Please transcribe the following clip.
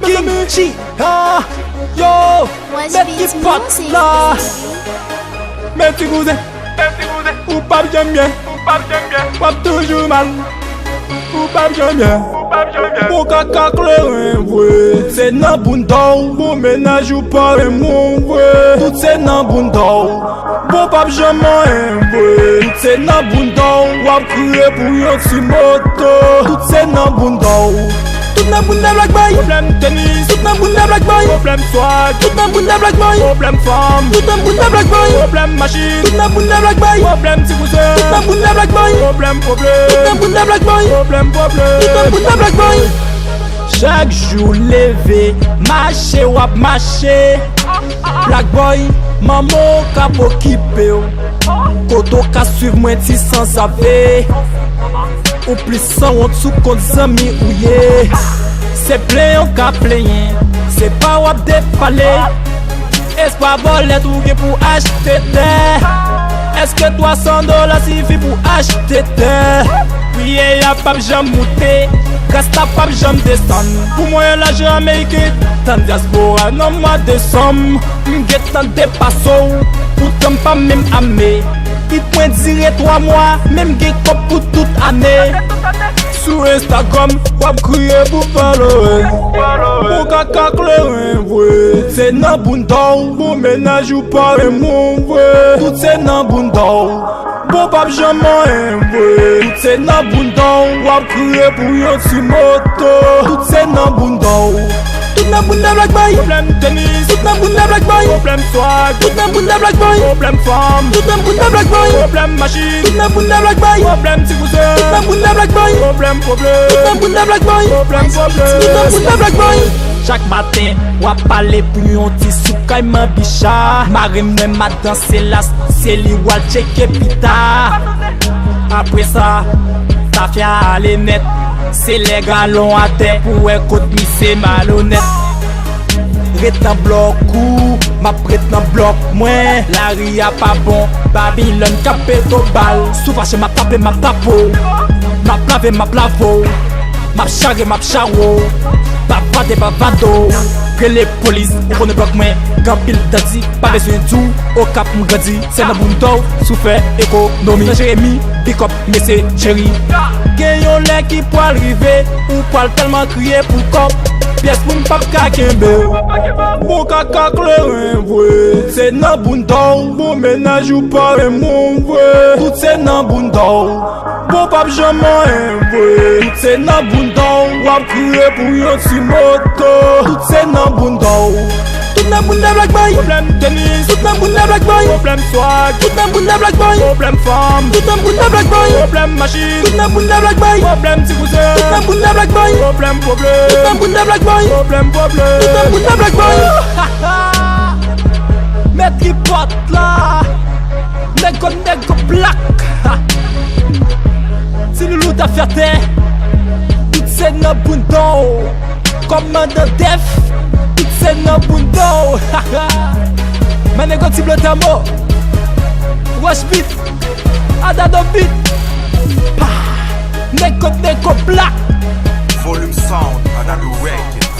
Kimchi, ah, yo, West met Beats qui pot Music, là. baby. Mes petits cousins, ou pas j'aime bien, pas toujours mal, ou pas j'aime bien. Mon caca clair, vrai. C'est nan bundou, mon ménage ou pas mon vrai. Tout c'est nan bundou, bon pas j'aime vrai. Tout c'est nan bundou, wap crier pour yon si moto. Tout c'est nan bundou. Tout nan bunda black boy, problème tennis. Tout nan bunda black boy, problème swag. Tout nan bunda black boy, problème femme. Tout nan bunda black boy, problème machine. Tout nan bunda black boy, problème petit cousin. Tout nan bunda black boy, problème. Tout nan bunda black boy, problème. Tout nan bunda black boy. Chaque jour levé, marché wap marché. Black boy, maman cap occupé. Koto ka suivre moi ti sans savoir. Ou plus sans honte sous compte zami ouye. C'est plein on ka plein. C'est pas wap dépalé. Est-ce pas bolette ou que pour acheter terre? Est-ce que $300 suffit pour acheter terre? Oui, y'a pas j'aime monter. Rasta pas j'aime descendre. Pour moi l'argent américain. Tant diaspora non moi de somme. M'get tant dépasso. Pourtant pas même amé. Il point dire 3 mois, même gay cop pour toute année. Sur Instagram, wap crier pour parler. Mon caca clair, vrai. C'est nan bundou, bon ménage ou pas mon vrai. Tout c'est nan bundou, bon pap jamais vrai. Tout c'est nan bundou, wap crier pour yon si moto. Tout c'est nan bundou. Tout nan bunda black boy, problème tennis. Tout nan bunda black boy, problème swag. Tout nan bunda black boy, problème femme. Tout nan bunda black boy, problème machine. Tout nan bunda black boy, problème petit cousin. Tout nan bunda black boy, problème. Tout nan bunda black boy, problème. Tout nan bunda black boy. Chaque matin, wap parler pour yon ti soukay man bicha. Marim même ma danse la, c'est li wal check pita. Après ça, ta fia aller net. C'est les galons à terre pour écouter mi c'est malhonnête. Rétan bloc ou ma prête nan bloc moins. La ria pas bon, Babylone capé au bal. Sous fâché ma tape ma tapo. Ma plave ma plavo. Ma charge ma charo. Papa de bavado. Que les polices, on connaît bloc moins. Gampil dadi, pas besoin tout. Au cap m'grandi, c'est nan bundou. Souffert économie. Jérémy, pick up, mais c'est chéri. Gayon lè qui pour arriver. Ou pas tellement crier pour cop. Pièce pour m'pap kakembe. Mon caca clair, vrai. C'est nan bundou. Bon ménage ou pas mon vrai. Tout c'est nan bundou. Bon pap jamais vrai. Tout c'est nan bundou. Wap crier pour yon si moto. Tout c'est nan bundou. Tout nan bunda black boy, problème tennis. Tout nan bunda black boy, problème swag. Tout nan bunda black boy, problème femme. Tout nan bunda black boy, problème machine. Tout nan bunda black boy, problème petit cousin. Tout nan bunda black boy, problème. Tout nan bunda black boy, problème. Tout nan bunda black boy. Mes tripotes là, nego black. Si le loup t'a fierté, tout c'est nan bundou. Commandant def. C'est nan bundou. Ma nego ti blotamo. Wash beat. Adado beat. Nego black. Volume sound, Adado Record.